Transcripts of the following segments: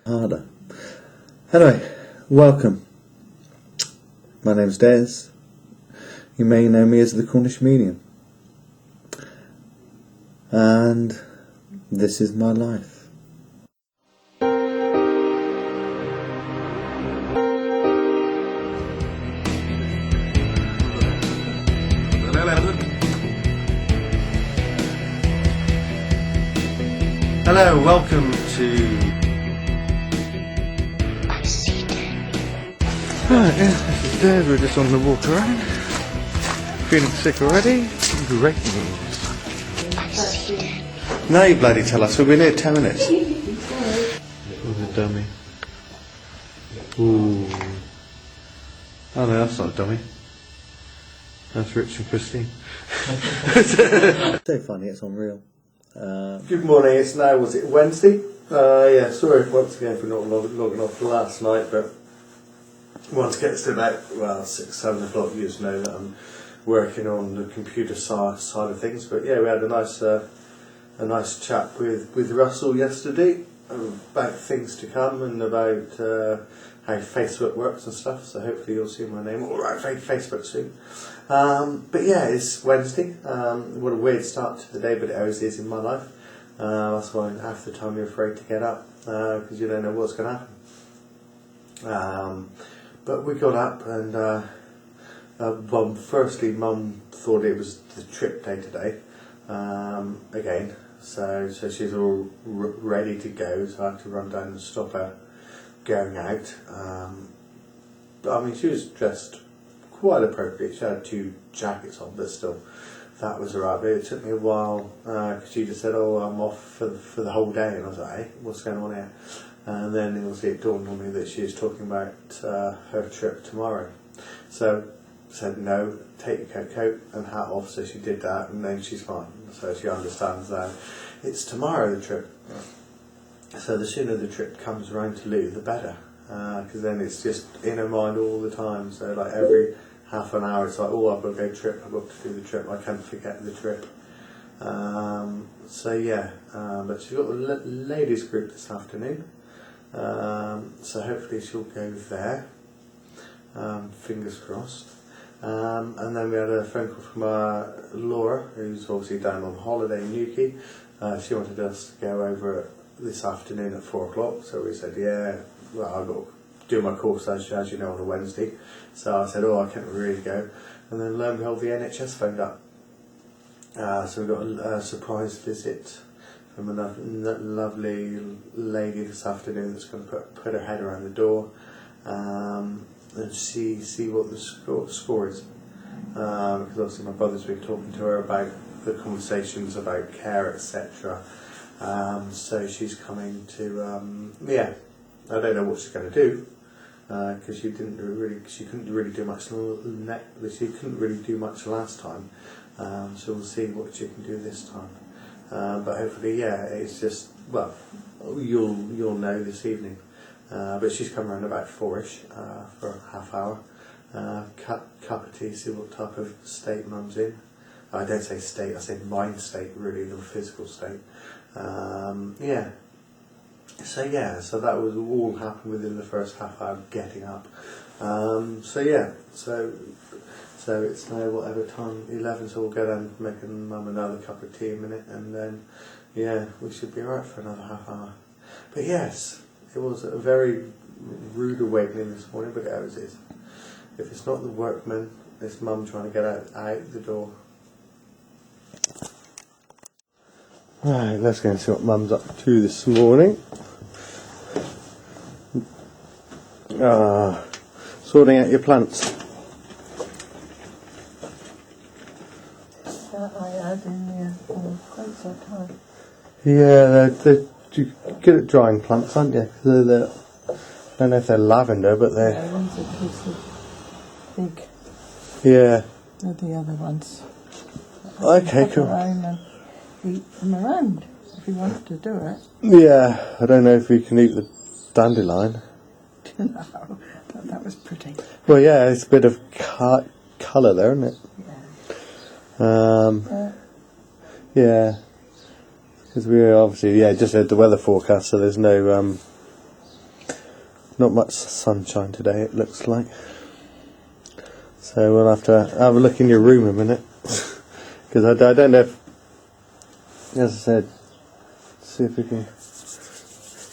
harder. Anyway, welcome. My name's Des. You may know me as the Cornish Medium. And this is my life. Hello, welcome to... I see dead. Right, yes, this is Des. We're just on the walk around. Feeling sick already? Great news. I see dead. Now you bloody tell us. We've been here 10 minutes. Oh, a dummy. Ooh. Oh no, that's not a dummy. That's Rich and Christine. So funny, it's unreal. Good morning, it's now, was it Wednesday? Yeah, sorry once again for not logging off last night, but once it gets to about, 6, 7 o'clock, you just know that I'm working on the computer side of things. But yeah, we had a nice chat with Russell yesterday about things to come and about how Facebook works and stuff, so hopefully you'll see my name all right Facebook soon. But yeah, it's Wednesday. What a weird start to the day, but it always is in my life. That's why half the time you're afraid to get up, because you don't know what's going to happen. But we got up and, well, firstly Mum thought it was the trip day today, again, so she's all ready to go, so I had to run down and stop her going out. But I mean, she was dressed quite appropriate. She had 2 jackets on, but still, that was alright. But it took me a while because she just said, "Oh, I'm off for the whole day," and I was like, "Hey, what's going on here?" And then it dawned on me that she was talking about her trip tomorrow. So I said, "No, take your coat and hat off." So she did that, and then she's fine. So she understands that it's tomorrow the trip. So the sooner the trip comes around to Lou, the better, because then it's just in her mind all the time. So like every half an hour, it's like, "Oh, I've got to go trip. I've got to do the trip. I can't forget the trip." So yeah, but she's got a ladies group this afternoon. So hopefully she'll go there. Fingers crossed. And then we had a phone call from Laura, who's obviously down on holiday in Newquay. She wanted us to go over this afternoon at 4 o'clock, so we said, yeah, well, I've got to do my course as you know on a Wednesday, so I said, oh, I can't really go. And then lo and behold, the NHS phoned up, so we got a surprise visit from a lovely lady this afternoon that's going to put her head around the door and see what the score is, because obviously my brother's been talking to her about the conversations about care, etc. So she's coming to, I don't know what she's going to do, because she couldn't really do much last time, so we'll see what she can do this time. But hopefully, yeah, it's just, well, you'll know this evening. But she's come around about 4ish for a half hour. Cup of tea, see what type of state Mum's in. I don't say state, I say mind state, really, the physical state. Yeah. So that was all happened within the first half hour of getting up. So it's now whatever time, 11, so we'll go down and make Mum another cup of tea in a minute, and then, yeah, we should be alright for another half hour. But yes, it was a very rude awakening this morning, but it always is. If it's not the workman, it's Mum trying to get out the door. Right, let's go and see what Mum's up to this morning. Sorting out your plants. I had in there for quite some time. Yeah, they're good at drying plants, aren't you? I don't know if they're lavender, but they're... Yeah, one's a piece of big. Yeah. They're the other ones. Okay, cool. Around and eat them around if you want to do it. Yeah, I don't know if we can eat the dandelion. No, but that was pretty. Well, yeah, it's a bit of colour there, isn't it? Yeah. Yeah. Because we obviously, just had the weather forecast, so there's no not much sunshine today, it looks like. So we'll have to have a look in your room a minute. Because I don't know if, as I said, see if we can...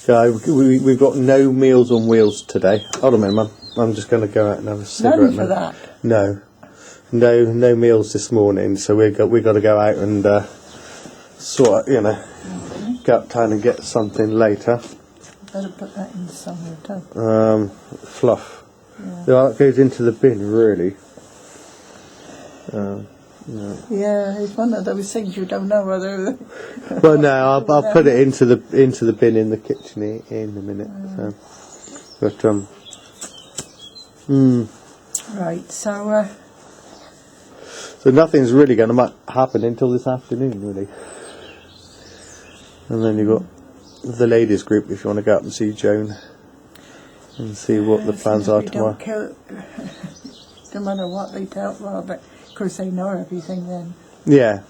Yeah, we've got no Meals on Wheels today. Hold on a minute, Mum. I'm just going to go out and have a cigarette. None for that. No meals this morning, so we got to go out and sort of, go uptown and get something later. Better put that in somewhere too. Fluff. Yeah, that goes into the bin, really. Yeah, it's one of those things you don't know whether. Well, no, I'll put it into the bin in the kitchen in a minute. So. But Right, so. So nothing's really going to happen until this afternoon, really. And then you've got the ladies' group if you want to go up and see Joan and see what the plans are tomorrow. No matter what they tell, well, but of course they know everything then. Yeah,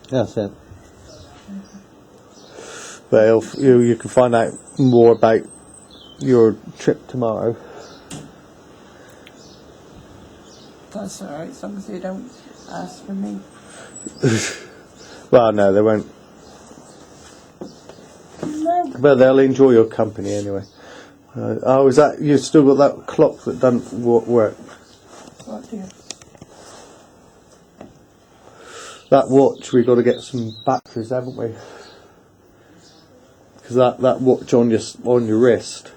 that's it. But you can find out more about your trip tomorrow. That's all right, as long as they don't ask for me. Well, no, they won't. No. But they'll enjoy your company anyway. Is that you've still got that clock that doesn't work? What dear? That watch, we've got to get some batteries, haven't we? Because that watch on your wrist,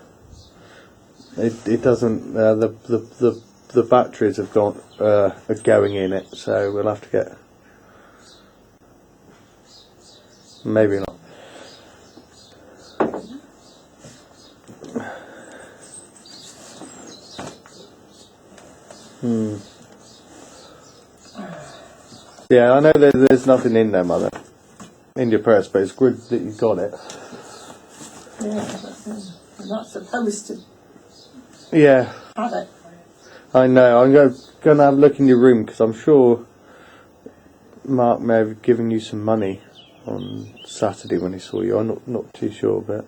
it doesn't. The batteries have are going in it, so we'll have to get. Maybe not. Yeah, I know there's nothing in there, Mother, in your purse, but it's good that you got it. Yeah, but I'm not supposed to Yeah. have it. I know. I'm going to have a look in your room because I'm sure Mark may have given you some money on Saturday when he saw you. I'm not too sure, but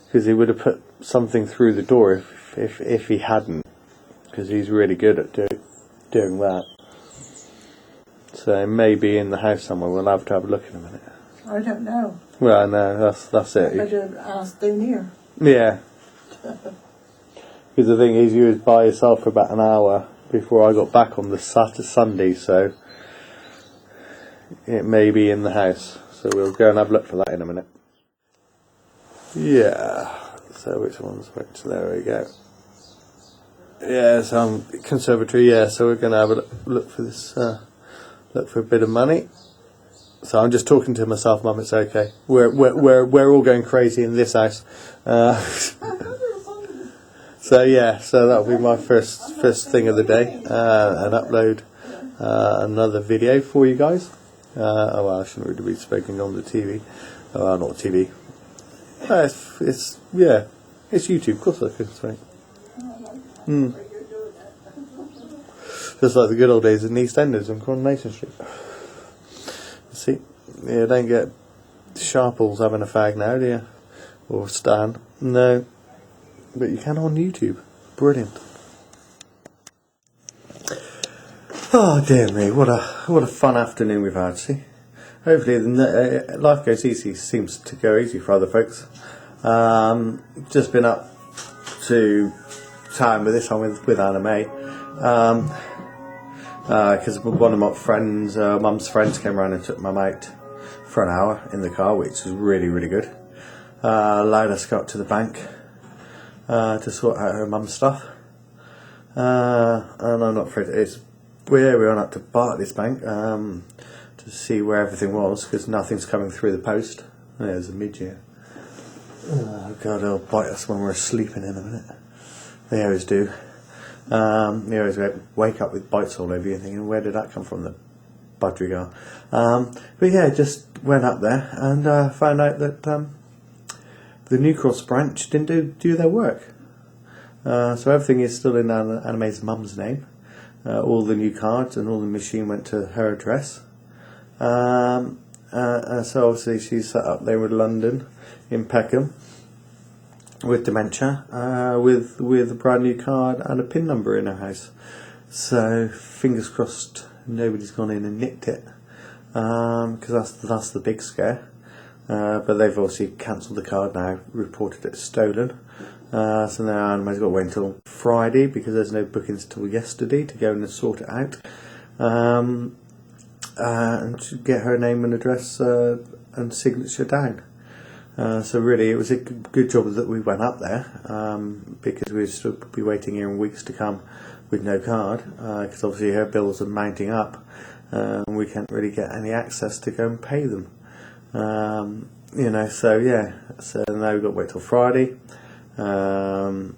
because he would have put something through the door if he hadn't, because he's really good at doing that. So it may be in the house somewhere. We'll have to have a look in a minute. I don't know. Well, no, that's it. I better ask down here. Yeah. Because the thing is, you was by yourself for about an hour before I got back on the Sunday, so it may be in the house. So we'll go and have a look for that in a minute. Yeah. So which one's which? There we go. Yeah, so conservatory. Yeah, so we're going to have a look for this. Look for a bit of money. So I'm just talking to myself, Mum. It's okay. We're all going crazy in this house. So yeah, so that'll be my first thing of the day, and upload another video for you guys. Well, I shouldn't really be speaking on the TV. Well, not TV. It's YouTube. Of course I can speak. Just like the good old days in EastEnders on Coronation Street. See, you don't get Sharples having a fag now, do you? Or Stan? No. But you can on YouTube. Brilliant. Oh dear me, what a fun afternoon we've had. See, hopefully life goes easy. Seems to go easy for other folks. Just been up to town with this one with Anna May. Because one of my friends, Mum's friends, came around and took Mum out for an hour in the car, which was really, really good. Allowed us to go up to the bank to sort out her mum's stuff. And I'm not afraid. We went up to Barclays Bank to see where everything was, because nothing's coming through the post. There's a midget. Oh God, they'll bite us when we're sleeping in a minute. They always do. You always wake up with bites all over you, thinking, where did that come from, the budrigar? But yeah, just went up there and found out that the New Cross branch didn't do their work. So everything is still in Anna May's mum's name. All the new cards and all the machine went to her address. So obviously she's set up there with London in Peckham. with dementia, with a brand new card and a PIN number in her house. So fingers crossed nobody's gone in and nicked it, because that's the big scare. But they've obviously cancelled the card now, reported it stolen. So now Anna's got to wait until Friday because there's no bookings till yesterday to go in and sort it out. And to get her name and address and signature down. So really it was a good job that we went up there, because we'd still be waiting here in weeks to come with no card, because obviously her bills are mounting up, and we can't really get any access to go and pay them. You know, so yeah, so now we've got to wait till Friday. Went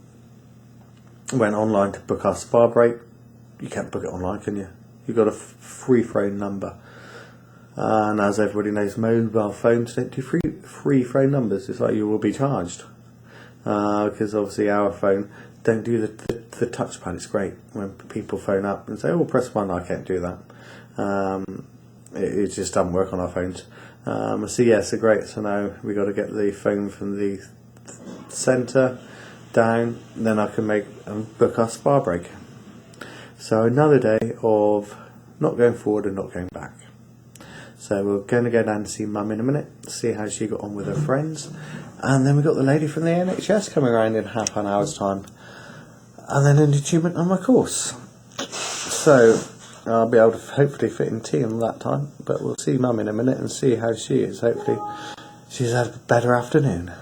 online to book our spa break. You can't book it online, can you? You've got a free phone number. And as everybody knows, mobile phones don't do free phone numbers. It's like you will be charged. Because obviously our phone don't do the touchpad. It's great when people phone up and say, oh, press 1, I can't do that. It just doesn't work on our phones. So yeah, so great. So now we got to get the phone from the centre down, then I can book our spa break. So another day of not going forward and not going back. So we're going to go down to see Mum in a minute, see how she got on with her friends, and then we've got the lady from the NHS coming around in half an hour's time, and then an achievement on my course. So I'll be able to hopefully fit in tea in that time, but we'll see Mum in a minute and see how she is. Hopefully she's had a better afternoon.